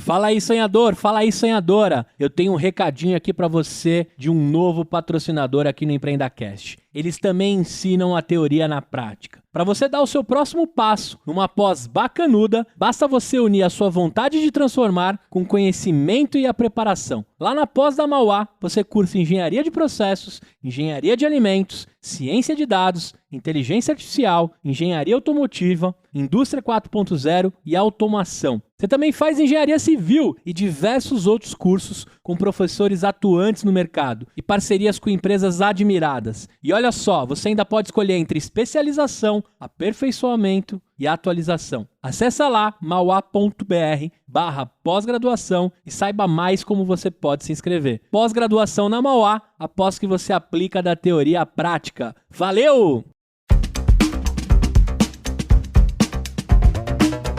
Fala aí, sonhador, fala aí, sonhadora. Eu tenho um recadinho aqui pra você de um novo patrocinador aqui no EmpreendaCast. Eles também ensinam a teoria na prática. Para você dar o seu próximo passo numa pós bacanuda, basta você unir a sua vontade de transformar com conhecimento e a preparação. Lá na pós da Mauá, você cursa Engenharia de Processos, Engenharia de Alimentos, Ciência de Dados, Inteligência Artificial, Engenharia Automotiva, Indústria 4.0 e Automação. Você também faz Engenharia Civil e diversos outros cursos com professores atuantes no mercado e parcerias com empresas admiradas. E olha só, você ainda pode escolher entre especialização, aperfeiçoamento e atualização. Acesse lá mauá.br/pós-graduação e saiba mais como você pode se inscrever. Pós-graduação na Mauá, após que você aplica da teoria à prática. Valeu!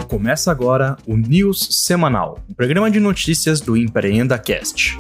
Começa agora o News Semanal, um programa de notícias do EmpreendaCast.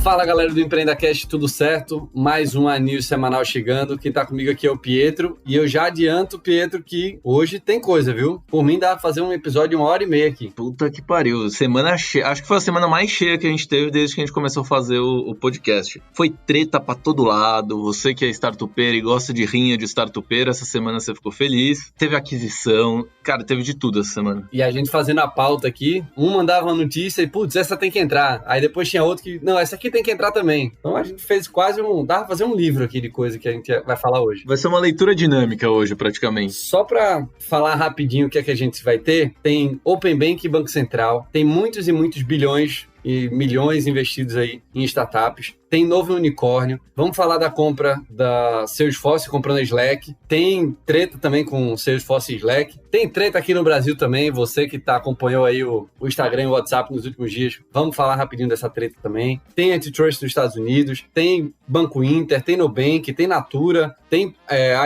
Fala galera do EmpreendaCast, tudo certo? Mais uma News Semanal chegando. Quem tá comigo aqui é o Pietro. E eu já adianto, Pietro, que hoje tem coisa, viu? Por mim dá pra fazer um episódio de 1h30 aqui. Puta que pariu. Semana cheia. Acho que foi a semana mais cheia que a gente teve desde que a gente começou a fazer o podcast. Foi treta pra todo lado. Você que é startupeiro e gosta de rinha de startupeiro, essa semana você ficou feliz. Teve aquisição. Cara, teve de tudo essa semana. E a gente fazendo a pauta aqui, um mandava uma notícia e, putz, essa tem que entrar. Aí depois tinha outro que, não, essa aqui tem que entrar também. Então a gente fez quase dá pra fazer um livro aqui de coisa que a gente vai falar hoje. Vai ser uma leitura dinâmica hoje, praticamente. Só pra falar rapidinho o que é que a gente vai ter, tem Open Bank e Banco Central, tem muitos e muitos bilhões e milhões investidos aí em startups. Tem novo unicórnio. Vamos falar da compra da Salesforce comprando a Slack. Tem treta também com Salesforce e Slack. Tem treta aqui no Brasil também. Você que acompanhou aí o Instagram e o WhatsApp nos últimos dias. Vamos falar rapidinho dessa treta também. Tem antitrust dos Estados Unidos. Tem Banco Inter. Tem Nubank. Tem Natura. Tem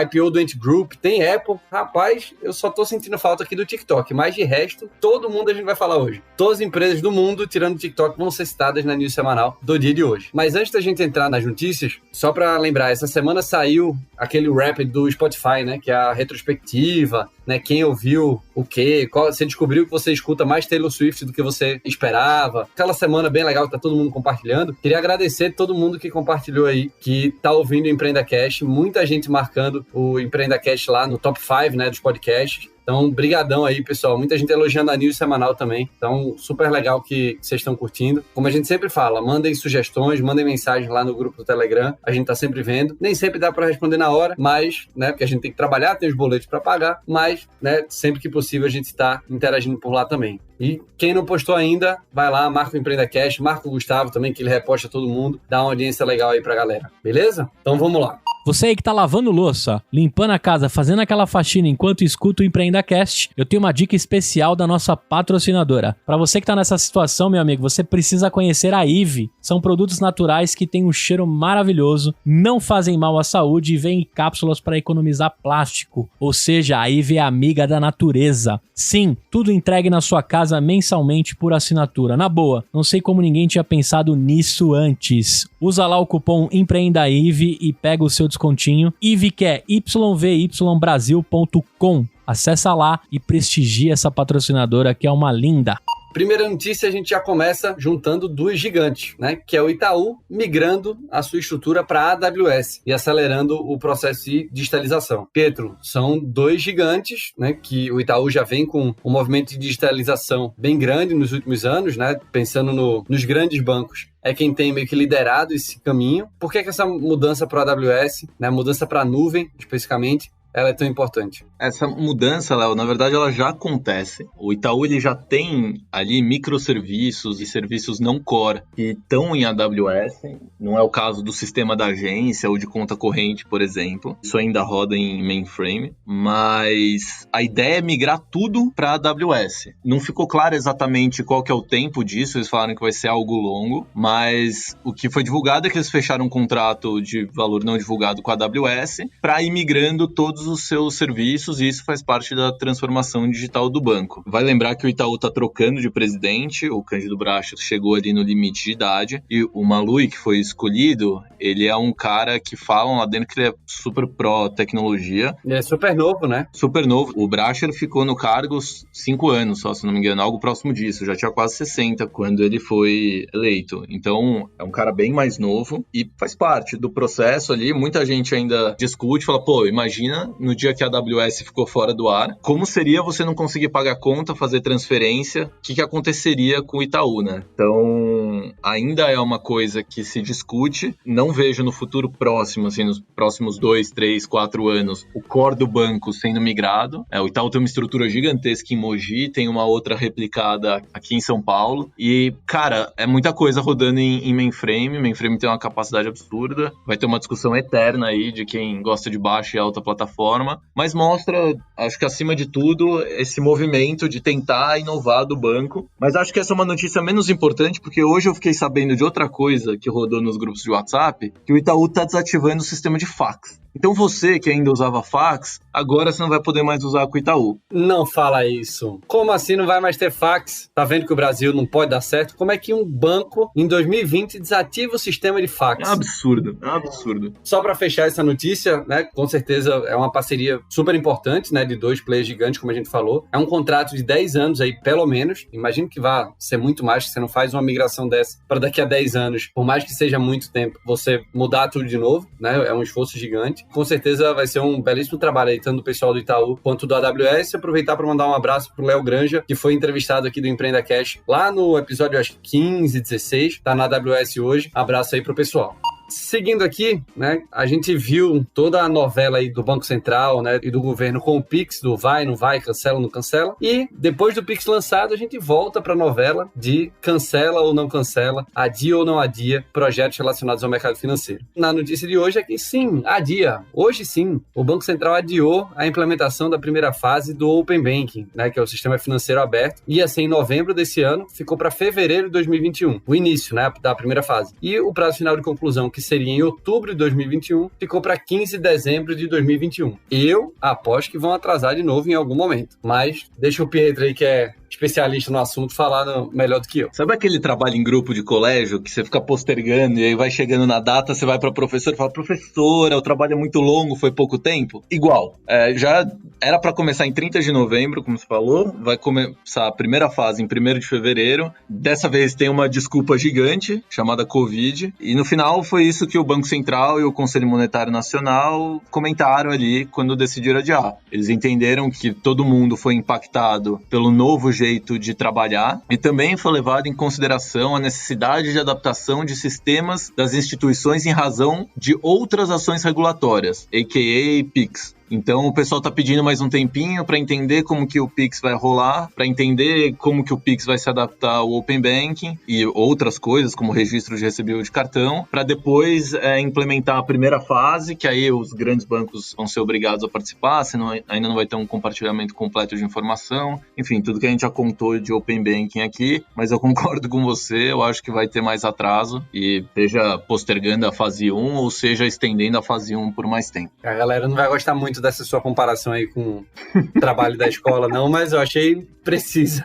IPO do Ant Group. Tem Apple. Rapaz, eu só tô sentindo falta aqui do TikTok. Mas de resto, todo mundo a gente vai falar hoje. Todas as empresas do mundo, tirando o TikTok, vão ser citadas na News Semanal do dia de hoje. Mas antes da gente entrar nas notícias, só pra lembrar, essa semana saiu aquele rap do Spotify, né, que é a retrospectiva, né, quem ouviu o quê, você descobriu que você escuta mais Taylor Swift do que você esperava, aquela semana bem legal que tá todo mundo compartilhando. Queria agradecer todo mundo que compartilhou aí, que tá ouvindo o EmpreendaCast, muita gente marcando o EmpreendaCast lá no top 5, né, dos podcasts. Então, brigadão aí, pessoal. Muita gente elogiando a News Semanal também. Então, super legal que vocês estão curtindo. Como a gente sempre fala, mandem sugestões, mandem mensagens lá no grupo do Telegram. A gente tá sempre vendo. Nem sempre dá para responder na hora, mas, né, porque a gente tem que trabalhar, tem os boletos para pagar, mas, né, sempre que possível a gente tá interagindo por lá também. E quem não postou ainda, vai lá, marca o EmpreendaCast, marca o Gustavo também, que ele reposta todo mundo, dá uma audiência legal aí pra galera. Beleza? Então, vamos lá. Você aí que tá lavando louça, limpando a casa, fazendo aquela faxina enquanto escuta o EmpreendaCast, eu tenho uma dica especial da nossa patrocinadora. Para você que tá nessa situação, meu amigo, você precisa conhecer a Ive. São produtos naturais que têm um cheiro maravilhoso, não fazem mal à saúde e vêm em cápsulas para economizar plástico. Ou seja, a Ive é amiga da natureza. Sim, tudo entregue na sua casa mensalmente por assinatura. Na boa, não sei como ninguém tinha pensado nisso antes. Usa lá o cupom EmpreendaIve e pega o seu descontinho. Ive que é yvybrasil.com. Acessa lá e prestigia essa patrocinadora que é uma linda. Primeira notícia, a gente já começa juntando duas gigantes, né? Que é o Itaú migrando a sua estrutura para a AWS e acelerando o processo de digitalização. Pietro, são dois gigantes, né? Que o Itaú já vem com um movimento de digitalização bem grande nos últimos anos, né? Pensando nos grandes bancos. É quem tem meio que liderado esse caminho. Por que essa mudança para a AWS, né? Mudança para a nuvem, especificamente, ela é tão importante? Essa mudança, Léo, na verdade, ela já acontece. O Itaú ele já tem ali microserviços e serviços não core que estão em AWS. Não é o caso do sistema da agência ou de conta corrente, por exemplo. Isso ainda roda em mainframe. Mas a ideia é migrar tudo para AWS. Não ficou claro exatamente qual que é o tempo disso. Eles falaram que vai ser algo longo. Mas o que foi divulgado é que eles fecharam um contrato de valor não divulgado com a AWS para ir migrando todos todos os seus serviços e isso faz parte da transformação digital do banco. Vai lembrar que o Itaú está trocando de presidente, o Cândido Bracher chegou ali no limite de idade e o Malui, que foi escolhido, ele é um cara que falam lá dentro que ele é super pró-tecnologia. Ele é super novo, né? Super novo. O Bracher ficou no cargo 5 anos só, se não me engano, algo próximo disso. Já tinha quase 60 quando ele foi eleito. Então, é um cara bem mais novo e faz parte do processo ali. Muita gente ainda discute, fala, pô, imagina no dia que a AWS ficou fora do ar, como seria você não conseguir pagar conta, fazer transferência, o que aconteceria com o Itaú, né? Então, ainda é uma coisa que se discute. Não vejo no futuro próximo, assim, nos próximos 2, 3, 4 anos, o core do banco sendo migrado. O Itaú tem uma estrutura gigantesca em Mogi, tem uma outra replicada aqui em São Paulo. E, cara, é muita coisa rodando em mainframe. Mainframe tem uma capacidade absurda. Vai ter uma discussão eterna aí de quem gosta de baixa e alta plataforma. Mas mostra, acho que acima de tudo, esse movimento de tentar inovar do banco. Mas acho que essa é uma notícia menos importante, porque hoje eu fiquei sabendo de outra coisa que rodou nos grupos de WhatsApp, que o Itaú está desativando o sistema de fax. Então você que ainda usava fax, agora você não vai poder mais usar com o Itaú. Não fala isso. Como assim não vai mais ter fax? Tá vendo que o Brasil não pode dar certo? Como é que um banco, em 2020, desativa o sistema de fax? É um absurdo, é um absurdo. Só para fechar essa notícia, né, com certeza é uma parceria super importante, né, de 2 players gigantes, como a gente falou. É um contrato de 10 anos aí, pelo menos. Imagino que vai ser muito mais, que você não faz uma migração dessa para daqui a 10 anos, por mais que seja muito tempo, você mudar tudo de novo, né? É um esforço gigante. Com certeza vai ser um belíssimo trabalho aí, tanto do pessoal do Itaú quanto do AWS. Aproveitar para mandar um abraço pro Léo Granja, que foi entrevistado aqui do Empreenda Cash lá no episódio, acho que 15, 16, tá na AWS hoje. Abraço aí pro pessoal. Seguindo aqui, né, a gente viu toda a novela aí do Banco Central, né, e do governo com o Pix, do vai, não vai, cancela, não cancela. E depois do Pix lançado, a gente volta para a novela de cancela ou não cancela, adia ou não adia projetos relacionados ao mercado financeiro. Na notícia de hoje é que sim, adia. Hoje sim, o Banco Central adiou a implementação da primeira fase do Open Banking, né, que é o sistema financeiro aberto. Ia ser em novembro desse ano, ficou para fevereiro de 2021, o início, né, da primeira fase. E o prazo final de conclusão, que seria em outubro de 2021, ficou para 15 de dezembro de 2021. Eu aposto que vão atrasar de novo em algum momento. Mas deixa o Pietro aí, que é especialista no assunto, falar melhor do que eu. Sabe aquele trabalho em grupo de colégio que você fica postergando e aí vai chegando na data, você vai pra professora e fala, professora, o trabalho é muito longo, foi pouco tempo? Igual. Já era pra começar em 30 de novembro, como você falou, vai começar a primeira fase em 1º de fevereiro. Dessa vez tem uma desculpa gigante, chamada Covid, e no final foi isso que o Banco Central e o Conselho Monetário Nacional comentaram ali quando decidiram adiar. Eles entenderam que todo mundo foi impactado pelo novo jeito de trabalhar e também foi levado em consideração a necessidade de adaptação de sistemas das instituições em razão de outras ações regulatórias, a.k.a. PIX. Então o pessoal está pedindo mais um tempinho para entender como que o Pix vai rolar, para entender como que o Pix vai se adaptar ao Open Banking e outras coisas, como registro de recebível de cartão, para depois implementar a primeira fase, que aí os grandes bancos vão ser obrigados a participar, senão ainda não vai ter um compartilhamento completo de informação. Enfim, tudo que a gente já contou de Open Banking aqui, mas eu concordo com você, eu acho que vai ter mais atraso e seja postergando a fase 1 ou seja estendendo a fase 1 por mais tempo. A galera não vai gostar muito dessa sua comparação aí com o trabalho da escola, não, mas eu achei precisa.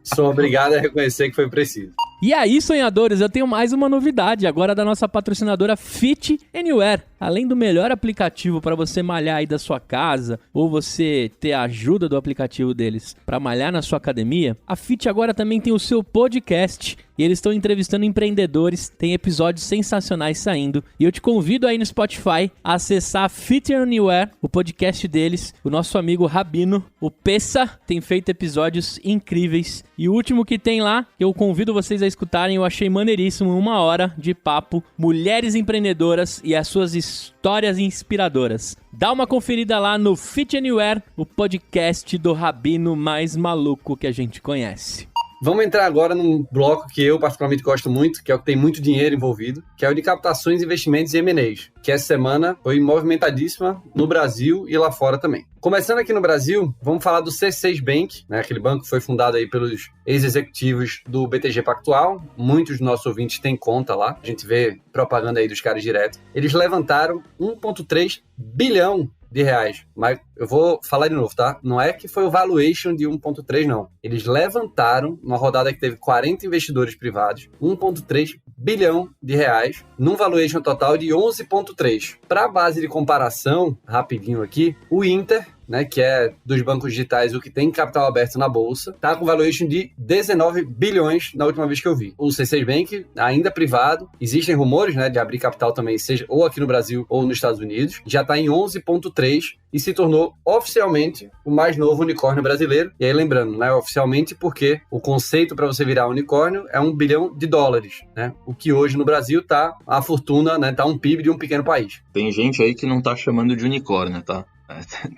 Sou obrigado a reconhecer que foi preciso. E aí, sonhadores, eu tenho mais uma novidade agora da nossa patrocinadora Fit Anywhere. Além do melhor aplicativo para você malhar aí da sua casa ou você ter a ajuda do aplicativo deles para malhar na sua academia, a Fit agora também tem o seu podcast e eles estão entrevistando empreendedores, tem episódios sensacionais saindo e eu te convido aí no Spotify a acessar Fit Anywhere, o podcast deles. O nosso amigo Rabino, o Pessa, tem feito episódios incríveis e o último que tem lá, que eu convido vocês a escutarem, eu achei maneiríssimo, 1 hora de papo, mulheres empreendedoras e as suas histórias inspiradoras. Dá uma conferida lá no Fit Anywhere, o podcast do Rabino mais maluco que a gente conhece. Vamos entrar agora num bloco que eu particularmente gosto muito, que é o que tem muito dinheiro envolvido, que é o de captações, investimentos e M&As, que essa semana foi movimentadíssima no Brasil e lá fora também. Começando aqui no Brasil, vamos falar do C6 Bank, né? Aquele banco que foi fundado aí pelos ex-executivos do BTG Pactual. Muitos dos nossos ouvintes têm conta lá. A gente vê propaganda aí dos caras direto. Eles levantaram 1,3 bilhão de reais. Mas eu vou falar de novo, tá? Não é que foi o valuation de 1,3, não. Eles levantaram, numa rodada que teve 40 investidores privados, 1,3 bilhão de reais, num valuation total de 11,3. Para base de comparação, rapidinho aqui, o Inter, né, que é dos bancos digitais o que tem capital aberto na bolsa, tá com valuation de 19 bilhões na última vez que eu vi. O C6 Bank, ainda privado, existem rumores, né, de abrir capital também, seja ou aqui no Brasil ou nos Estados Unidos, já está em 11,3 e se tornou oficialmente o mais novo unicórnio brasileiro. E aí lembrando, né, oficialmente porque o conceito para você virar unicórnio é $1 bilhão, né, o que hoje no Brasil tá a fortuna, né, tá um PIB de um pequeno país. Tem gente aí que não tá chamando de unicórnio, tá?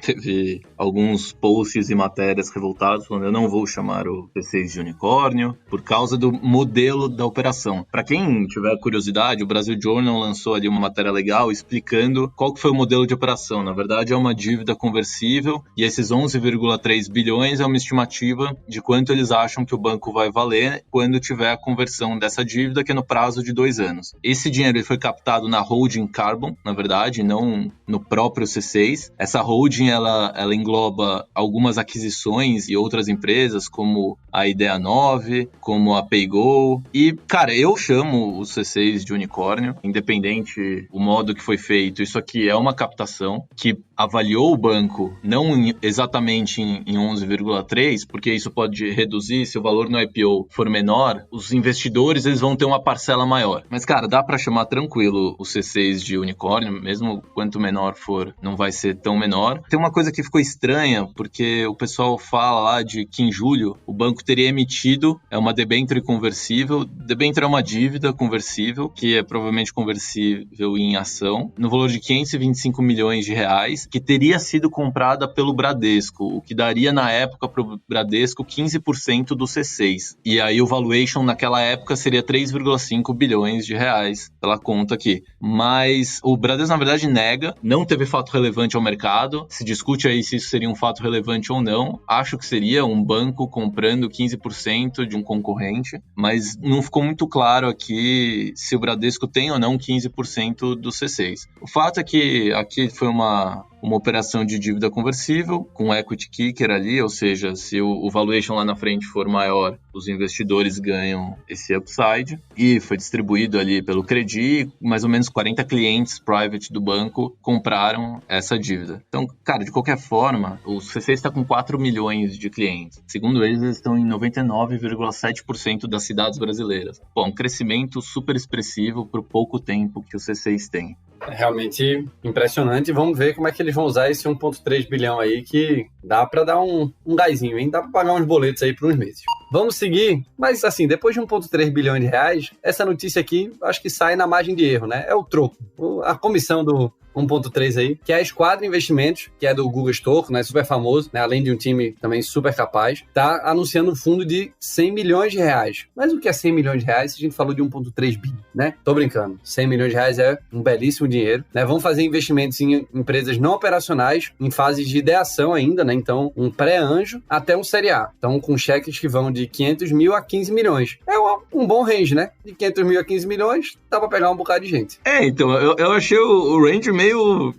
Teve alguns posts e matérias revoltados falando eu não vou chamar o C6 de unicórnio por causa do modelo da operação. Para quem tiver curiosidade, o Brasil Journal lançou ali uma matéria legal explicando qual que foi o modelo de operação. Na verdade é uma dívida conversível e esses 11,3 bilhões é uma estimativa de quanto eles acham que o banco vai valer quando tiver a conversão dessa dívida, que é no prazo de 2 anos. Esse dinheiro ele foi captado na holding Carbon, na verdade, não no próprio C6. Essa holding, ela engloba algumas aquisições e outras empresas, como a Idea 9, como a PayGo. E, cara, eu chamo o C6 de unicórnio, independente o modo que foi feito. Isso aqui é uma captação que avaliou o banco não exatamente em 11,3, porque isso pode reduzir, se o valor no IPO for menor, os investidores eles vão ter uma parcela maior. Mas, cara, dá para chamar tranquilo o C6 de unicórnio, mesmo quanto menor for, não vai ser tão menor. Tem uma coisa que ficou estranha, porque o pessoal fala lá de que em julho o banco teria emitido uma debênture conversível. Debênture é uma dívida conversível, que é provavelmente conversível em ação, no valor de 525 milhões de reais, que teria sido comprada pelo Bradesco, o que daria na época para o Bradesco 15% do C6. E aí o valuation naquela época seria 3,5 bilhões de reais, pela conta aqui. Mas o Bradesco, na verdade, nega, não teve fato relevante ao mercado. Se discute aí se isso seria um fato relevante ou não. Acho que seria um banco comprando 15% de um concorrente, mas não ficou muito claro aqui se o Bradesco tem ou não 15% do C6. O fato é que aqui foi uma operação de dívida conversível com equity kicker ali, ou seja, se o valuation lá na frente for maior, os investidores ganham esse upside, e foi distribuído ali pelo Credi, mais ou menos 40 clientes private do banco compraram essa dívida. Então, cara, de qualquer forma, o C6 está com 4 milhões de clientes. Segundo eles estão em 99,7% das cidades brasileiras. Bom, um crescimento super expressivo por pouco tempo que o C6 tem. É realmente impressionante. Vamos ver como é que eles vão usar esse 1,3 bilhão aí, que dá para dar um gásinho, hein? Dá para pagar uns boletos aí por uns meses. Vamos seguir, mas assim, depois de 1,3 bilhão de reais, essa notícia aqui, acho que sai na margem de erro, né? É o troco. A comissão do 1,3 aí, que é a Esquadra Investimentos, que é do Google Stocco, né, super famoso, né, além de um time também super capaz, tá anunciando um fundo de 100 milhões de reais. Mas o que é 100 milhões de reais se a gente falou de 1,3 bi, né? Tô brincando. 100 milhões de reais é um belíssimo dinheiro, né? Vão fazer investimentos em empresas não operacionais, em fases de ideação ainda, né? Então, um pré-anjo até um série A. Então, com cheques que vão de 500 mil a 15 milhões. É um bom range, né? De 500 mil a 15 milhões, dá pra pegar um bocado de gente. Então, eu achei o range meio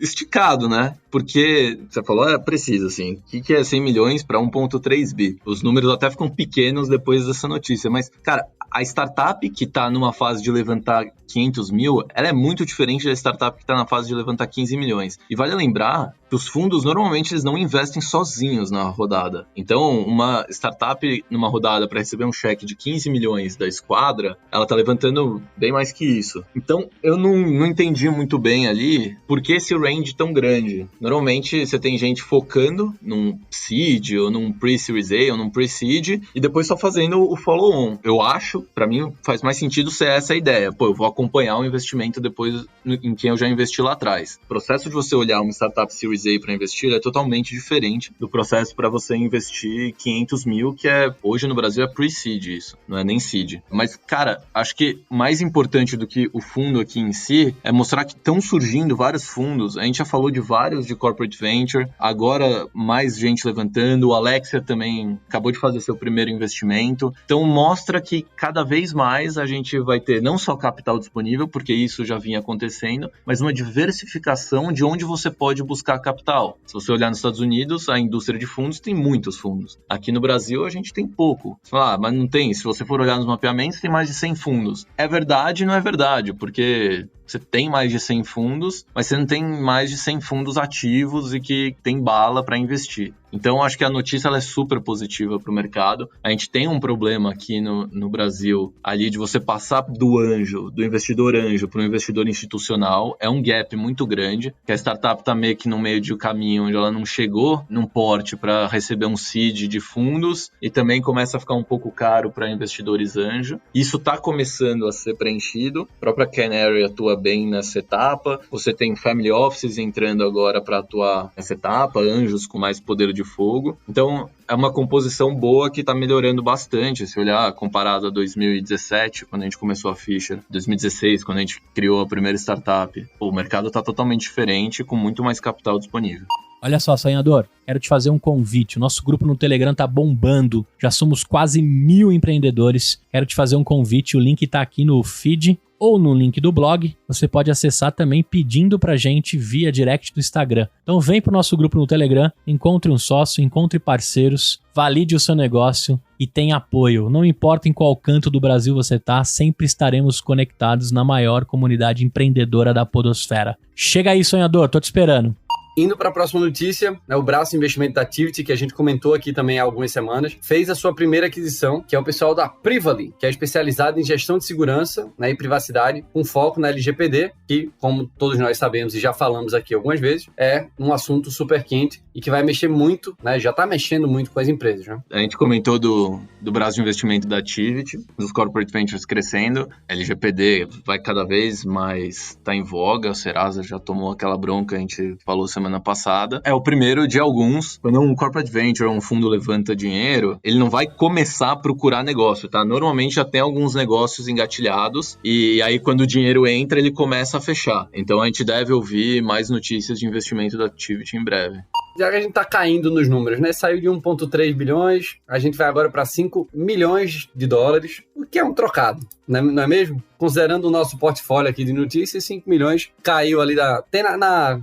esticado, né? Porque você falou, preciso, assim, o que é 100 milhões para 1,3 bi? Os números até ficam pequenos depois dessa notícia, mas, cara, a startup que está numa fase de levantar 500 mil, ela é muito diferente da startup que está na fase de levantar 15 milhões. E vale lembrar que os fundos, normalmente, eles não investem sozinhos na rodada. Então, uma startup numa rodada para receber um cheque de 15 milhões da Esquadra, ela está levantando bem mais que isso. Então, eu não entendi muito bem ali por que esse range tão grande. Normalmente, você tem gente focando num seed, ou num pre-series A, ou num pre-seed, e depois só fazendo o follow-on. Eu acho, para mim, faz mais sentido ser essa a ideia. Pô, eu vou acompanhar o investimento depois em quem eu já investi lá atrás. O processo de você olhar uma startup Series Series A para investir é totalmente diferente do processo para você investir 500 mil, que hoje no Brasil é pre-seed isso, não é nem seed. Mas, cara, acho que mais importante do que o fundo aqui em si é mostrar que estão surgindo vários fundos. A gente já falou de vários de corporate venture, agora mais gente levantando, o Alexia também acabou de fazer seu primeiro investimento. Então mostra que cada vez mais a gente vai ter não só capital disponível, porque isso já vinha acontecendo, mas uma diversificação de onde você pode buscar capital. Se você olhar nos Estados Unidos, a indústria de fundos tem muitos fundos. Aqui no Brasil a gente tem pouco. Você fala, mas não tem. Se você for olhar nos mapeamentos, tem mais de 100 fundos. É verdade e não é verdade, porque você tem mais de 100 fundos, mas você não tem mais de 100 fundos ativos e que tem bala para investir. Então, acho que a notícia ela é super positiva para o mercado. A gente tem um problema aqui no Brasil, ali de você passar do investidor anjo para o investidor institucional. É um gap muito grande, que a startup está meio que no meio de um caminho onde ela não chegou num porte para receber um seed de fundos e também começa a ficar um pouco caro para investidores anjo. Isso está começando a ser preenchido. A própria Canary atua bem nessa etapa. Você tem family offices entrando agora para atuar nessa etapa, anjos com mais poder de fogo. Então, é uma composição boa que está melhorando bastante. Se olhar comparado a 2017, quando a gente começou a Fisher, 2016, quando a gente criou a primeira startup, o mercado está totalmente diferente, com muito mais capital disponível. Olha só, sonhador, quero te fazer um convite. O nosso grupo no Telegram tá bombando. Já somos quase 1.000 empreendedores. Quero te fazer um convite. O link tá aqui no feed ou no link do blog. Você pode acessar também pedindo pra gente via direct do Instagram. Então vem pro nosso grupo no Telegram, encontre um sócio, encontre parceiros, valide o seu negócio e tenha apoio. Não importa em qual canto do Brasil você tá, sempre estaremos conectados na maior comunidade empreendedora da podosfera. Chega aí, sonhador, tô te esperando. Indo para a próxima notícia, o braço de investimento da Tivity, que a gente comentou aqui também há algumas semanas, fez a sua primeira aquisição, que é o pessoal da Privali, que é especializado em gestão de segurança, e privacidade, com foco na LGPD, que, como todos nós sabemos e já falamos aqui algumas vezes, é um assunto super quente e que vai mexer muito, já está mexendo muito com as empresas. A gente comentou do braço de investimento da Tivity, dos corporate ventures crescendo, LGPD vai cada vez mais estar em voga, o Serasa já tomou aquela bronca, a gente falou semana passada. É o primeiro de alguns. Quando um corporate venture, um fundo levanta dinheiro, ele não vai começar a procurar negócio, tá? Normalmente já tem alguns negócios engatilhados e aí quando o dinheiro entra, ele começa a fechar. Então a gente deve ouvir mais notícias de investimento da Tivity em breve. Já que a gente tá caindo nos números, Saiu de 1,3 bilhões, a gente vai agora para 5 milhões de dólares, o que é um trocado, não é mesmo? Considerando o nosso portfólio aqui de notícias, 5 milhões caiu ali tem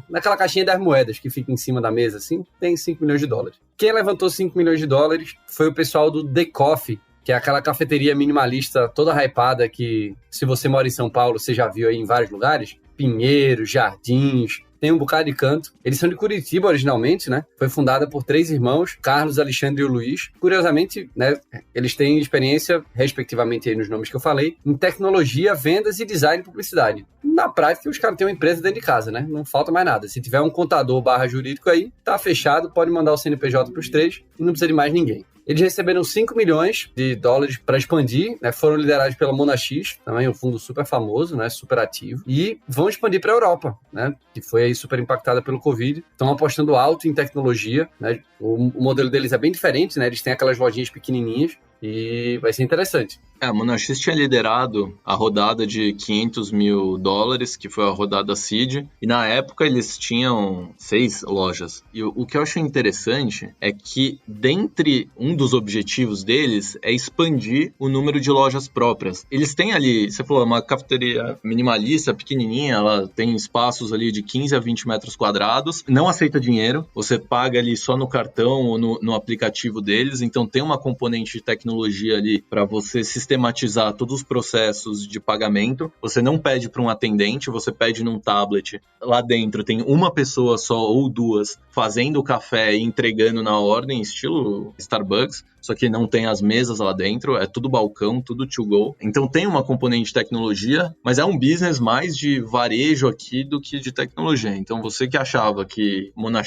naquela caixinha das moedas que fica em cima da mesa, assim, tem 5 milhões de dólares. Quem levantou 5 milhões de dólares foi o pessoal do The Coffee, que é aquela cafeteria minimalista toda hypada que, se você mora em São Paulo, você já viu aí em vários lugares, Pinheiros, Jardins, tem um bocado de canto. Eles são de Curitiba originalmente, Foi fundada por 3 irmãos, Carlos, Alexandre e o Luiz. Curiosamente, eles têm experiência, respectivamente aí nos nomes que eu falei, em tecnologia, vendas e design e publicidade. Na prática, os caras têm uma empresa dentro de casa, Não falta mais nada. Se tiver um contador / jurídico aí, tá fechado, pode mandar o CNPJ pros 3 e não precisa de mais ninguém. Eles receberam 5 milhões de dólares para expandir, foram liderados pela Monax, também um fundo super famoso, super ativo, e vão expandir para a Europa, que foi aí super impactada pelo Covid. Estão apostando alto em tecnologia, O modelo deles é bem diferente, Eles têm aquelas lojinhas pequenininhas e vai ser interessante. A Monax tinha liderado a rodada de 500 mil dólares, que foi a rodada seed, e na época eles tinham 6 lojas. E o que eu achei interessante é que, dentre um dos objetivos deles, é expandir o número de lojas próprias. Eles têm ali, você falou, uma cafeteria minimalista, pequenininha, ela tem espaços ali de 15 a 20 metros quadrados, não aceita dinheiro, você paga ali só no cartão ou no aplicativo deles, então tem uma componente de tecnologia ali para você sistematizar todos os processos de pagamento. Você não pede para um atendente, você pede num tablet. Lá dentro tem uma pessoa só ou 2 fazendo o café e entregando na ordem, estilo Starbucks. só que não tem as mesas lá dentro, é tudo balcão, tudo to go. Então tem uma componente de tecnologia, mas é um business mais de varejo aqui do que de tecnologia. Então você que achava que Monax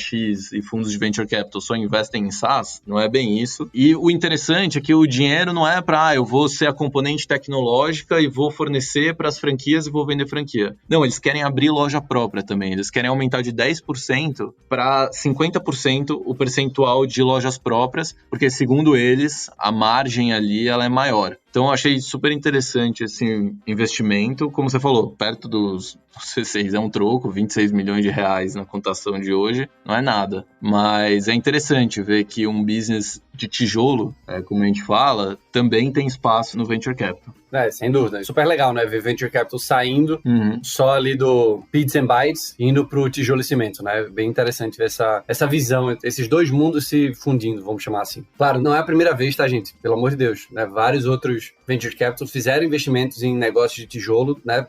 e fundos de venture capital só investem em SaaS, não é bem isso. E o interessante é que o dinheiro não é para eu vou ser a componente tecnológica e vou fornecer para as franquias e vou vender franquia. Não, eles querem abrir loja própria também. Eles querem aumentar de 10% para 50% o percentual de lojas próprias, porque segundo eles, a margem ali ela é maior. Então eu achei super interessante esse investimento, como você falou, perto dos C6 é um troco, 26 milhões de reais na cotação de hoje, não é nada. Mas é interessante ver que um business de tijolo, como a gente fala, também tem espaço no Venture Capital. Sem dúvida. Super legal, né? Ver Venture Capital saindo só ali do Bits and Bytes, indo pro tijolo e cimento, né? Bem interessante ver essa visão, esses dois mundos se fundindo, vamos chamar assim. Claro, não é a primeira vez, tá, gente? Pelo amor de Deus, né? Vários outros Venture Capital fizeram investimentos em negócios de tijolo, né?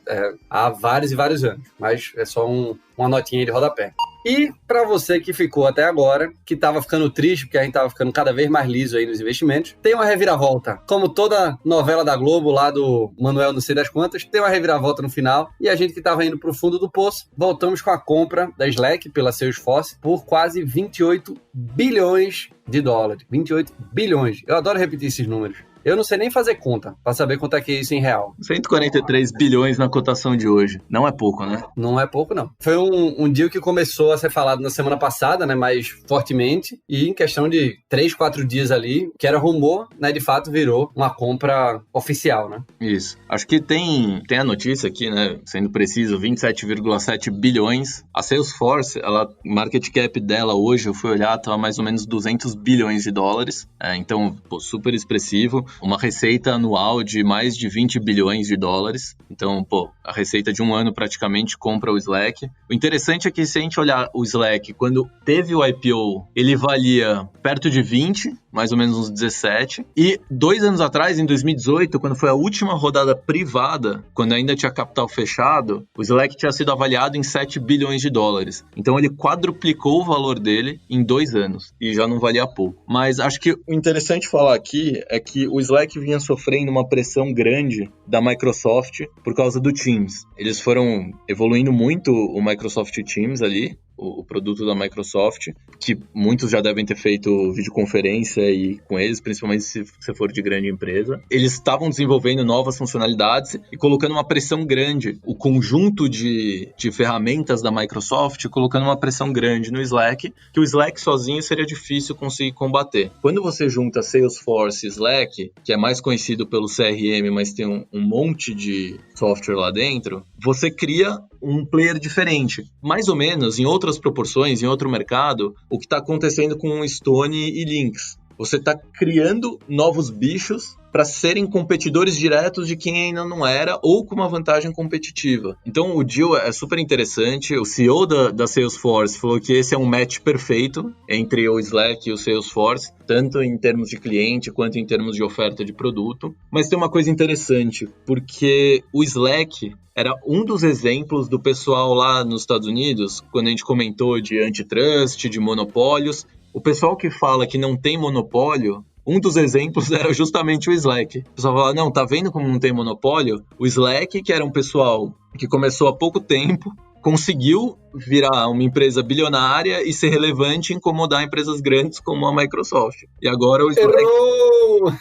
Há vários e vários anos. Mas é só uma notinha aí de rodapé. E para você que ficou até agora, que estava ficando triste, porque a gente estava ficando cada vez mais liso aí nos investimentos, tem uma reviravolta. Como toda novela da Globo, lá do Manuel não sei das quantas, tem uma reviravolta no final. E a gente que estava indo para o fundo do poço, voltamos com a compra da Slack pela Salesforce por quase 28 bilhões de dólares. 28 bilhões. Eu adoro repetir esses números. Eu não sei nem fazer conta pra saber quanto é que é isso em real. 143 bilhões na cotação de hoje. Não é pouco, né? Não é pouco, não. Foi um deal que começou a ser falado na semana passada, né? Mais fortemente. E em questão de 3, 4 dias ali, que era rumor, né? De fato virou uma compra oficial, né? Isso. Acho que tem a notícia aqui, né? Sendo preciso, 27,7 bilhões. A Salesforce, market cap dela hoje, eu fui olhar, tá mais ou menos 200 bilhões de dólares. Então, super expressivo. Uma receita anual de mais de 20 bilhões de dólares. Então, a receita de um ano praticamente compra o Slack. O interessante é que se a gente olhar o Slack, quando teve o IPO, ele valia perto de 20, mais ou menos uns 17. E 2 anos atrás, em 2018, quando foi a última rodada privada, quando ainda tinha capital fechado, o Slack tinha sido avaliado em 7 bilhões de dólares. Então, ele quadruplicou o valor dele em 2 anos. E já não valia pouco. Mas acho que o interessante falar aqui é que o Slack vinha sofrendo uma pressão grande da Microsoft por causa do Teams. Eles foram evoluindo muito o Microsoft Teams ali, o produto da Microsoft, que muitos já devem ter feito videoconferência e com eles, principalmente se você for de grande empresa. Eles estavam desenvolvendo novas funcionalidades e colocando uma pressão grande. O conjunto de ferramentas da Microsoft colocando uma pressão grande no Slack, que o Slack sozinho seria difícil conseguir combater. Quando você junta Salesforce e Slack, que é mais conhecido pelo CRM, mas tem um monte de software lá dentro, você cria um player diferente. Mais ou menos, em outras proporções, em outro mercado, o que está acontecendo com Stone e Lynx. Você está criando novos bichos para serem competidores diretos de quem ainda não era ou com uma vantagem competitiva. Então o deal é super interessante. O CEO da Salesforce falou que esse é um match perfeito entre o Slack e o Salesforce, tanto em termos de cliente quanto em termos de oferta de produto. Mas tem uma coisa interessante, porque o Slack era um dos exemplos do pessoal lá nos Estados Unidos, quando a gente comentou de antitrust, de monopólios. O pessoal que fala que não tem monopólio, um dos exemplos era justamente o Slack. O pessoal fala, não, tá vendo como não tem monopólio? O Slack, que era um pessoal que começou há pouco tempo, conseguiu virar uma empresa bilionária e ser relevante e incomodar empresas grandes como a Microsoft. E agora o Slack... Errou!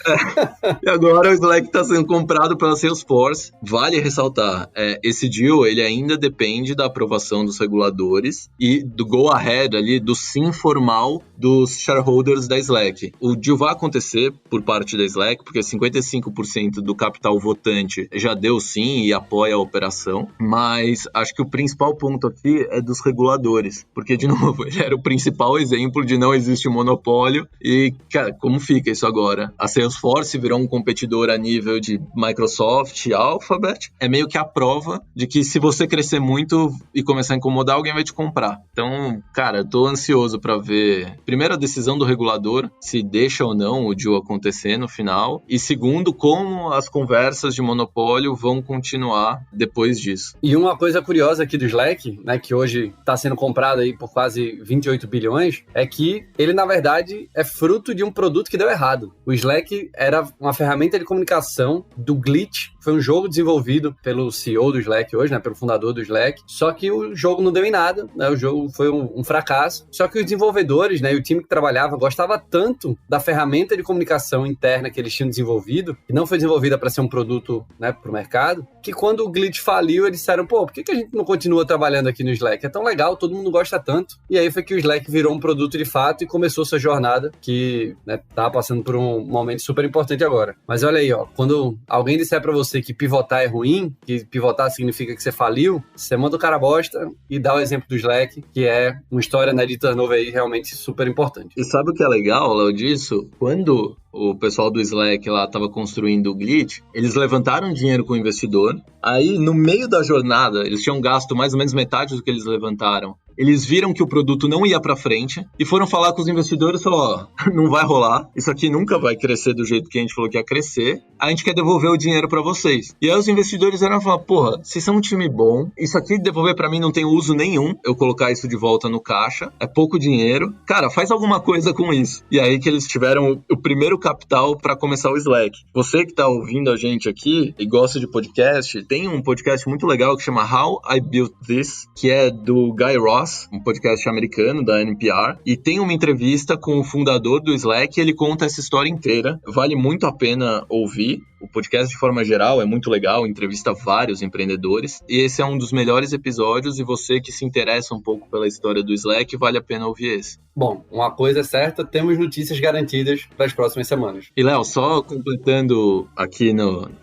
E agora o Slack está sendo comprado pela Salesforce. Vale ressaltar, esse deal ele ainda depende da aprovação dos reguladores e do go-ahead ali, do sim formal dos shareholders da Slack. O deal vai acontecer por parte da Slack, porque 55% do capital votante já deu sim e apoia a operação, mas acho que o principal ponto aqui é dos reguladores, porque, de novo, ele era o principal exemplo de não existe monopólio e, cara, como fica isso agora? A Salesforce virou um competidor a nível de Microsoft, Alphabet, é meio que a prova de que se você crescer muito e começar a incomodar, alguém vai te comprar. Então, cara, eu tô ansioso para ver, primeiro, a decisão do regulador, se deixa ou não o deal acontecer no final, e segundo, como as conversas de monopólio vão continuar depois disso. E uma coisa curiosa aqui do Slack, né, que hoje hoje está sendo comprado aí por quase 28 bilhões, é que ele, na verdade, é fruto de um produto que deu errado. O Slack era uma ferramenta de comunicação do Glitch, foi um jogo desenvolvido pelo CEO do Slack hoje, né, pelo fundador do Slack, só que o jogo não deu em nada, né, o jogo foi um fracasso, só que os desenvolvedores, né, e o time que trabalhava gostava tanto da ferramenta de comunicação interna que eles tinham desenvolvido, que não foi desenvolvida para ser um produto, né, para o mercado, que quando o Glitch faliu, eles disseram, por que a gente não continua trabalhando aqui no Slack? É tão legal, todo mundo gosta tanto. E aí foi que o Slack virou um produto de fato e começou sua jornada, que, né, tá passando por um momento super importante agora. Mas olha aí, ó, quando alguém disser para você que pivotar é ruim, que pivotar significa que você faliu, você manda o cara bosta e dá o exemplo do Slack, que é uma história, né, de turnover aí realmente super importante. E sabe o que é legal, Léo, disso? Quando o pessoal do Slack lá estava construindo o Glitch, eles levantaram dinheiro com o investidor, aí no meio da jornada, eles tinham gasto mais ou menos metade do que eles levantaram. Eles viram que o produto não ia pra frente e foram falar com os investidores e falaram, ó, não vai rolar, isso aqui nunca vai crescer do jeito que a gente falou que ia crescer, a gente quer devolver o dinheiro pra vocês. E aí os investidores eram falar, porra, vocês são um time bom, isso aqui devolver pra mim não tem uso nenhum, eu colocar isso de volta no caixa, é pouco dinheiro, cara, faz alguma coisa com isso. E aí que eles tiveram o primeiro capital pra começar o Slack. Você que tá ouvindo a gente aqui e gosta de podcast, tem um podcast muito legal que chama How I Built This, que é do Guy Ross, um podcast americano da NPR, e tem uma entrevista com o fundador do Slack e ele conta essa história inteira. Vale muito a pena ouvir. O podcast, de forma geral, é muito legal, entrevista vários empreendedores, e esse é um dos melhores episódios, e você que se interessa um pouco pela história do Slack, vale a pena ouvir esse. Bom, uma coisa é certa, temos notícias garantidas para as próximas semanas. E, Léo, só completando aqui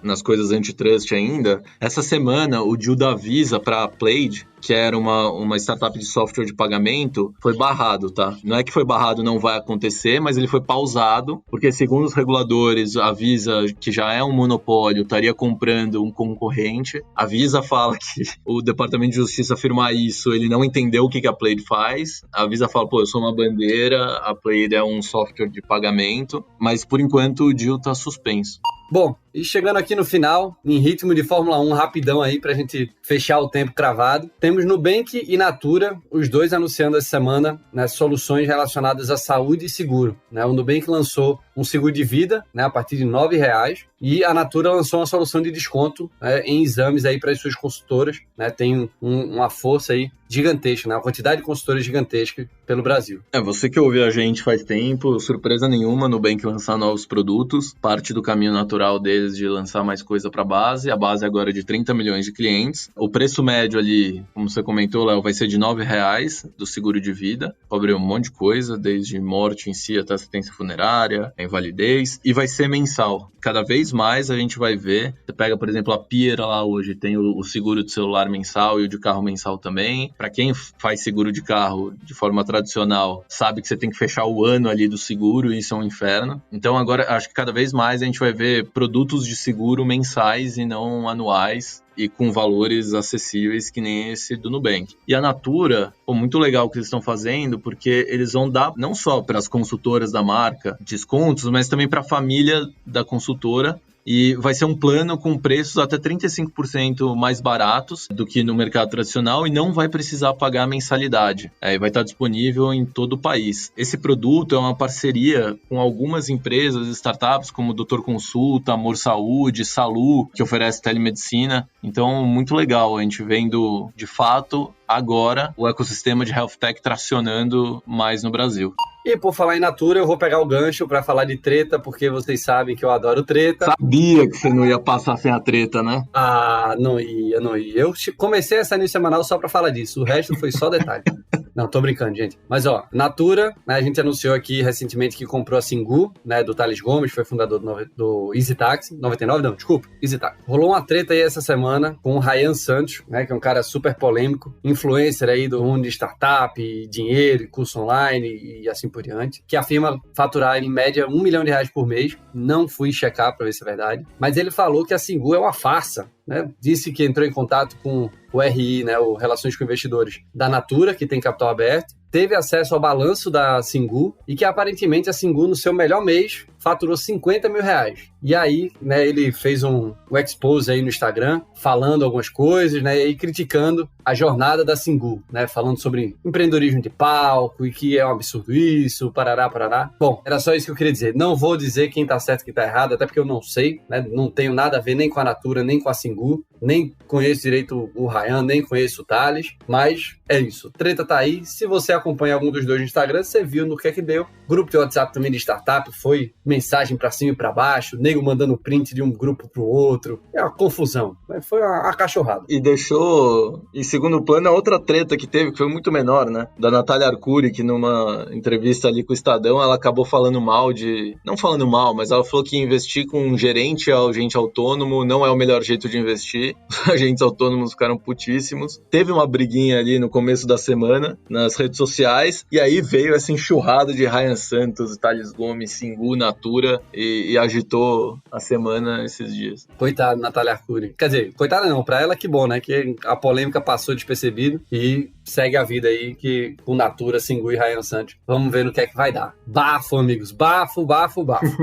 nas coisas antitrust ainda, essa semana o deal da Visa para a Plaid, que era uma startup de software de pagamento, foi barrado, tá? Não é que foi barrado, não vai acontecer, mas ele foi pausado, porque segundo os reguladores, a Visa, que já é um monopólio, estaria comprando um concorrente. A Visa fala que o Departamento de Justiça afirmar isso, ele não entendeu o que a Plaid faz. A Visa fala, pô, eu sou uma bandeira, a Plaid é um software de pagamento, mas por enquanto o deal tá suspenso. Bom, e chegando aqui no final, em ritmo de Fórmula 1, rapidão aí pra gente fechar o tempo cravado, temos Nubank e Natura, os dois anunciando essa semana, né, soluções relacionadas à saúde e seguro. Né? O Nubank lançou um seguro de vida, né, a partir de R$9, e a Natura lançou uma solução de desconto, né, em exames aí para as suas consultoras. Né? Tem uma força aí gigantesca, né? Uma quantidade de consultoras gigantesca pelo Brasil. Você que ouviu a gente faz tempo, surpresa nenhuma, Nubank lançar novos produtos, parte do caminho natural deles de lançar mais coisa para a base agora é de 30 milhões de clientes. O preço médio ali, como você comentou, Léo, vai ser de R$9 do seguro de vida, cobre um monte de coisa, desde morte em si até assistência funerária, invalidez, e vai ser mensal. Cada vez mais a gente vai ver, você pega, por exemplo, a Piera lá hoje, tem o seguro de celular mensal e o de carro mensal também. Para quem faz seguro de carro de forma tradicional, sabe que você tem que fechar o ano ali do seguro e isso é um inferno. Então agora, acho que cada vez mais a gente vai ver produtos de seguro mensais e não anuais, e com valores acessíveis que nem esse do Nubank. E a Natura, muito legal o que eles estão fazendo, porque eles vão dar não só para as consultoras da marca descontos, mas também para a família da consultora. E vai ser um plano com preços até 35% mais baratos do que no mercado tradicional e não vai precisar pagar mensalidade. Vai estar disponível em todo o país. Esse produto é uma parceria com algumas empresas, startups como Doutor Consulta, Amor Saúde, Salu, que oferece telemedicina. Então, muito legal a gente vendo, de fato, agora o ecossistema de health tech tracionando mais no Brasil. E por falar em Natura, eu vou pegar o gancho para falar de treta, porque vocês sabem que eu adoro treta. Sabia que você não ia passar sem a treta, né? Ah, não ia. Eu comecei essa news semanal só para falar disso, o resto foi só detalhe. Não, tô brincando, gente. Mas, ó, Natura, né, a gente anunciou aqui recentemente que comprou a Singu, né, do Thales Gomes, foi fundador do Easy Taxi. 99, não, desculpa, Easy Taxi. Rolou uma treta aí essa semana com o Ryan Santos, né, que é um cara super polêmico, influencer aí do mundo de startup, dinheiro, curso online e assim por diante, que afirma faturar em média R$1 milhão por mês. Não fui checar para ver se é verdade, mas ele falou que a Singu é uma farsa. Né? Disse que entrou em contato com o RI, né, o Relações com Investidores da Natura, que tem capital aberto, teve acesso ao balanço da Singu e que aparentemente a Singu, no seu melhor mês, faturou 50 mil reais. E aí, né, ele fez um expose aí no Instagram, falando algumas coisas, né, e criticando a jornada da Singu, né, falando sobre empreendedorismo de palco e que é um absurdo isso, parará, parará. Bom, era só isso que eu queria dizer. Não vou dizer quem tá certo e quem tá errado, até porque eu não sei, né, não tenho nada a ver nem com a Natura, nem com a Singu, nem conheço direito o Ryan, nem conheço o Thales, mas é isso. Treta tá aí. Se você acompanha algum dos dois no Instagram, você viu no que é que deu. Grupo de WhatsApp também de startup, foi mensagem pra cima e pra baixo, nego mandando print de um grupo pro outro. É uma confusão. Foi uma cachorrada. E deixou em segundo plano a outra treta que teve, que foi muito menor, né? Da Natália Arcuri, que numa entrevista ali com o Estadão, ela acabou falando mal de... Não falando mal, mas ela falou que investir com um gerente ou agente autônomo não é o melhor jeito de investir. Os agentes autônomos ficaram putíssimos. Teve uma briguinha ali no começo da semana, nas redes sociais, e aí veio essa enxurrada de Ryan Santos, Thales Gomes, Singu, Natura, e agitou a semana esses dias. Coitada, Natália Arcuri. Quer dizer, coitada não, pra ela que bom, né? Que a polêmica passou despercebido e segue a vida aí que com Natura, Singu e Ryan Santos. Vamos ver no que é que vai dar. Bafo, amigos. Bafo, bafo, bafo.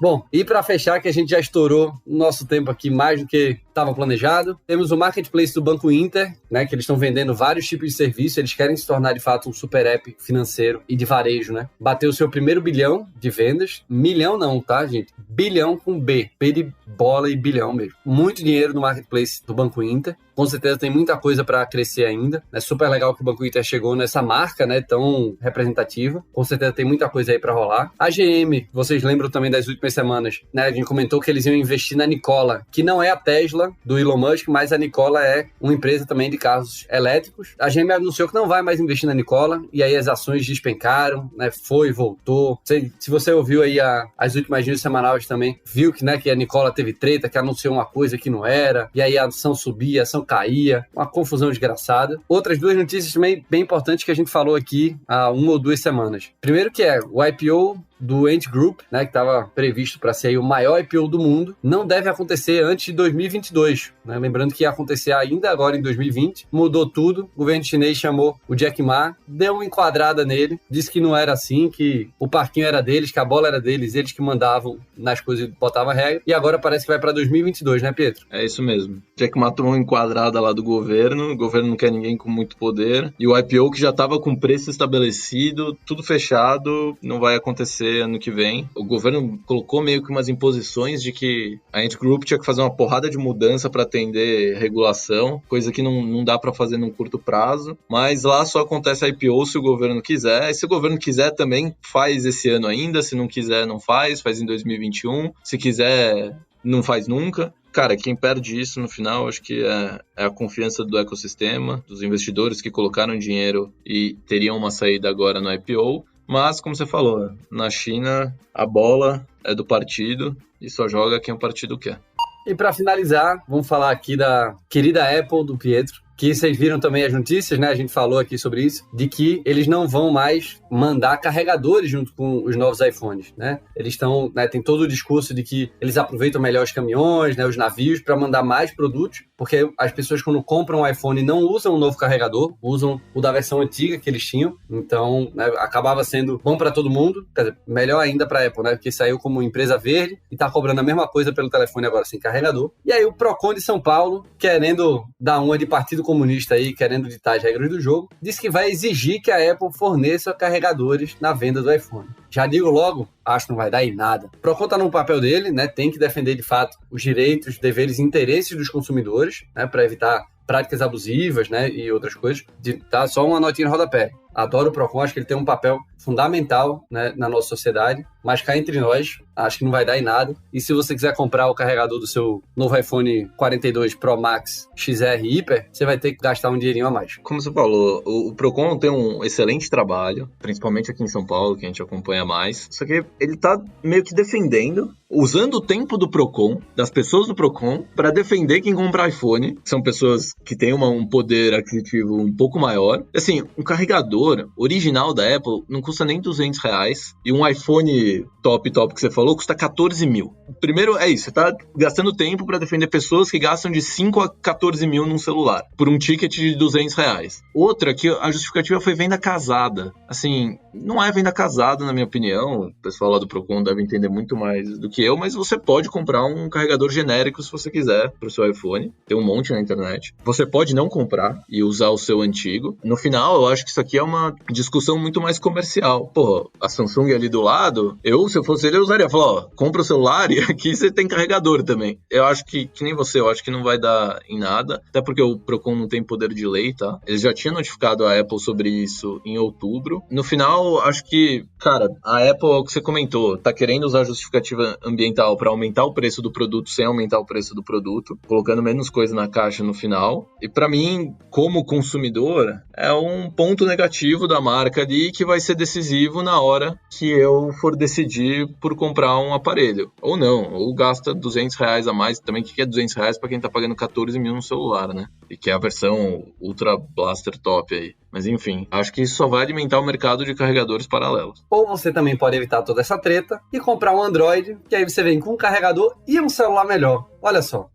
Bom, e para fechar, que a gente já estourou o nosso tempo aqui mais do que estava planejado, temos o marketplace do Banco Inter, né, que eles estão vendendo vários tipos de serviço, eles querem se tornar de fato um super app financeiro e de varejo, né? Bateu o seu primeiro bilhão de vendas, milhão não, tá, gente? Bilhão com B, P de bola e bilhão mesmo. Muito dinheiro no marketplace do Banco Inter. Com certeza tem muita coisa para crescer ainda. É super legal que o Banco Inter chegou nessa marca, né, tão representativa. Com certeza tem muita coisa aí para rolar. A GM, vocês lembram também das últimas semanas, né? A gente comentou que eles iam investir na Nikola, que não é a Tesla do Elon Musk, mas a Nikola é uma empresa também de carros elétricos. A GM anunciou que não vai mais investir na Nikola, e aí as ações despencaram, né? Foi, voltou. Se você ouviu aí as últimas news semanais também, viu que, né, que a Nikola teve treta, que anunciou uma coisa que não era, e aí a ação subia, a ação caía, uma confusão desgraçada. Outras duas notícias também bem importantes que a gente falou aqui há 1 ou 2 semanas. Primeiro que é o IPO do Ant Group, né, que estava previsto para ser o maior IPO do mundo, não deve acontecer antes de 2022, né? Lembrando que ia acontecer ainda agora em 2020, mudou tudo, o governo chinês chamou o Jack Ma, deu uma enquadrada nele, disse que não era assim, que o parquinho era deles, que a bola era deles, eles que mandavam nas coisas e botavam a regra, e agora parece que vai para 2022, né, Pedro? É isso mesmo. Jack Ma tomou uma enquadrada lá do governo, o governo não quer ninguém com muito poder, e o IPO que já estava com preço estabelecido, tudo fechado, não vai acontecer ano que vem. O governo colocou meio que umas imposições de que a Ant Group tinha que fazer uma porrada de mudança para atender regulação, coisa que não dá para fazer num curto prazo, mas lá só acontece a IPO se o governo quiser, e se o governo quiser também faz esse ano ainda, se não quiser não faz em 2021, se quiser não faz nunca. Cara, quem perde isso no final, acho que é a confiança do ecossistema, dos investidores que colocaram dinheiro e teriam uma saída agora no IPO. Mas, como você falou, na China a bola é do partido e só joga quem o partido quer. E para finalizar, vamos falar aqui da querida Apple, do Pietro, que vocês viram também as notícias, né? A gente falou aqui sobre isso, de que eles não vão mais mandar carregadores junto com os novos iPhones, né? Eles estão, né, tem todo o discurso de que eles aproveitam melhor os caminhões, né, os navios, para mandar mais produtos, porque as pessoas quando compram um iPhone não usam um novo carregador, usam o da versão antiga que eles tinham, então, né, acabava sendo bom para todo mundo, quer dizer, melhor ainda para a Apple, né? Porque saiu como empresa verde e tá cobrando a mesma coisa pelo telefone agora sem carregador. E aí o Procon de São Paulo, querendo dar uma de partido comunista aí, querendo ditar as regras do jogo, disse que vai exigir que a Apple forneça carregadores na venda do iPhone. Já digo logo, acho que não vai dar em nada. O Procon tá no papel dele, né? Tem que defender de fato os direitos, deveres e interesses dos consumidores, né? Para evitar práticas abusivas, né? E outras coisas. Tá só uma notinha no rodapé. Adoro o Procon, acho que ele tem um papel fundamental, né, na nossa sociedade, mas cá entre nós, acho que não vai dar em nada. E se você quiser comprar o carregador do seu novo iPhone 42 Pro Max XR Hyper, você vai ter que gastar um dinheirinho a mais. Como você falou, o Procon tem um excelente trabalho, principalmente aqui em São Paulo, que a gente acompanha mais, só que ele tá meio que defendendo, usando o tempo do Procon, das pessoas do Procon, para defender quem compra iPhone. São pessoas que têm um poder aquisitivo um pouco maior. Assim, um carregador carregador original da Apple não custa nem R$200 e um iPhone top que você falou custa 14 mil. Primeiro é isso, você tá gastando tempo para defender pessoas que gastam de 5 a 14 mil num celular por um ticket de R$200. Outra que a justificativa foi venda casada. Assim, não é venda casada na minha opinião, o pessoal lá do Procon deve entender muito mais do que eu, mas você pode comprar um carregador genérico se você quiser pro seu iPhone, tem um monte na internet. Você pode não comprar e usar o seu antigo. No final, eu acho que isso aqui é uma discussão muito mais comercial. Pô, a Samsung ali do lado, se eu fosse ele, eu usaria. Falar, ó, compra o celular e aqui você tem carregador também. Eu acho que nem você, eu acho que não vai dar em nada, até porque o Procon não tem poder de lei, tá? Eles já tinham notificado a Apple sobre isso em outubro. No final, acho que, cara, a Apple, o que você comentou, tá querendo usar justificativa ambiental para aumentar o preço do produto sem aumentar o preço do produto, colocando menos coisa na caixa no final. E para mim, como consumidor, é um ponto negativo da marca ali que vai ser decisivo na hora que eu for decidir por comprar um aparelho. Ou não, ou gasta R$200 a mais também, que é R$200 para quem tá pagando 14 mil no celular, né? E que é a versão Ultra Blaster Top aí. Mas enfim, acho que isso só vai alimentar o mercado de carregadores paralelos. Ou você também pode evitar toda essa treta e comprar um Android, que aí você vem com um carregador e um celular melhor. Olha só.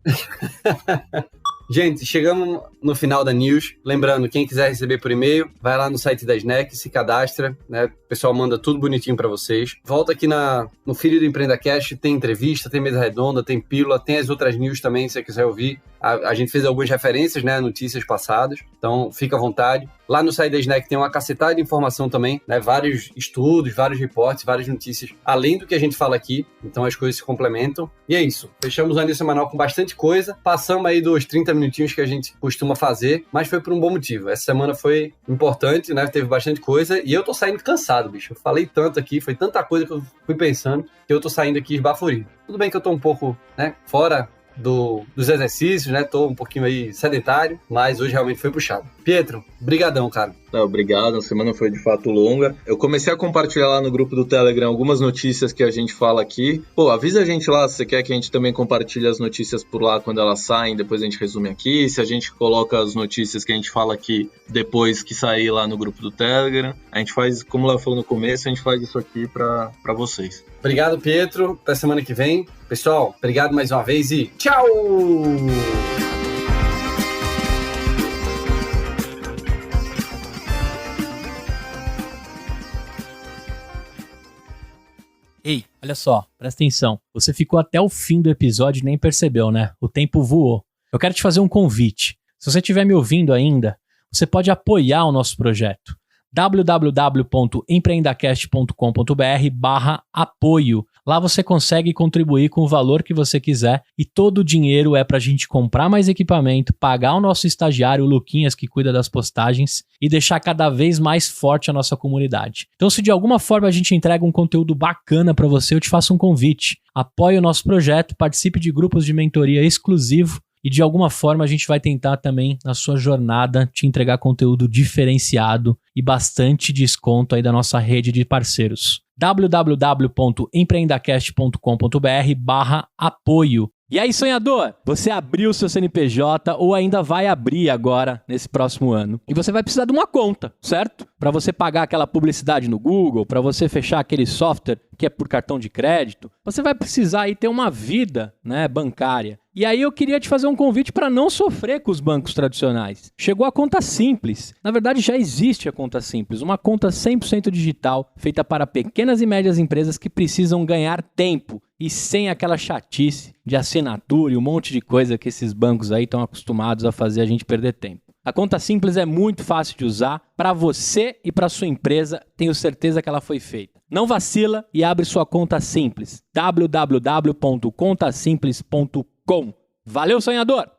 Gente, chegamos no final da news. Lembrando, quem quiser receber por e-mail, vai lá no site da Snack, se cadastra, né? O pessoal manda tudo bonitinho pra vocês. Volta aqui no feed do EmpreendaCast, tem entrevista, tem mesa redonda, tem pílula, tem as outras news também, se você quiser ouvir. A gente fez algumas referências, né, notícias passadas, então fica à vontade. Lá no site da Snack tem uma cacetada de informação também, né, vários estudos, vários reportes, várias notícias, além do que a gente fala aqui, então as coisas se complementam. E é isso, fechamos o Anil Semanal com bastante coisa, passamos aí dos 30 minutinhos que a gente costuma fazer, mas foi por um bom motivo. Essa semana foi importante, né, teve bastante coisa, e eu tô saindo cansado, bicho. Eu falei tanto aqui, foi tanta coisa que eu fui pensando, que eu tô saindo aqui esbaforido. Tudo bem que eu tô um pouco, né, fora dos exercícios, né? Tô um pouquinho aí sedentário, mas hoje realmente foi puxado. Pietro, brigadão, cara. Obrigado, a semana foi de fato longa. Eu comecei a compartilhar lá no grupo do Telegram algumas notícias que a gente fala aqui. Pô, avisa a gente lá se você quer que a gente também compartilhe as notícias por lá quando elas saem, depois a gente resume aqui. Se a gente coloca as notícias que a gente fala aqui depois que sair lá no grupo do Telegram. A gente faz, como o Léo falou no começo, a gente faz isso aqui pra vocês. Obrigado, Pietro. Até semana que vem. Pessoal, obrigado mais uma vez e tchau! Ei, olha só, presta atenção. Você ficou até o fim do episódio e nem percebeu, né? O tempo voou. Eu quero te fazer um convite. Se você estiver me ouvindo ainda, você pode apoiar o nosso projeto. www.empreendacast.com.br/apoio. Lá você consegue contribuir com o valor que você quiser e todo o dinheiro é pra gente comprar mais equipamento, pagar o nosso estagiário, o Luquinhas, que cuida das postagens, e deixar cada vez mais forte a nossa comunidade. Então, se de alguma forma a gente entrega um conteúdo bacana pra você, eu te faço um convite. Apoie o nosso projeto, participe de grupos de mentoria exclusivo e de alguma forma a gente vai tentar também, na sua jornada, te entregar conteúdo diferenciado e bastante desconto aí da nossa rede de parceiros. www.empreendacast.com.br/apoio. E aí, sonhador? Você abriu seu CNPJ ou ainda vai abrir agora, nesse próximo ano. E você vai precisar de uma conta, certo? Para você pagar aquela publicidade no Google, para você fechar aquele software que é por cartão de crédito. Você vai precisar aí ter uma vida, né, bancária. E aí eu queria te fazer um convite para não sofrer com os bancos tradicionais. Chegou a Conta Simples. Na verdade, já existe a Conta Simples, uma conta 100% digital, feita para pequenas e médias empresas que precisam ganhar tempo e sem aquela chatice de assinatura e um monte de coisa que esses bancos aí estão acostumados a fazer a gente perder tempo. A Conta Simples é muito fácil de usar para você e para sua empresa. Tenho certeza que ela foi feita. Não vacila e abre sua conta simples. www.contasimples.com. Valeu, sonhador!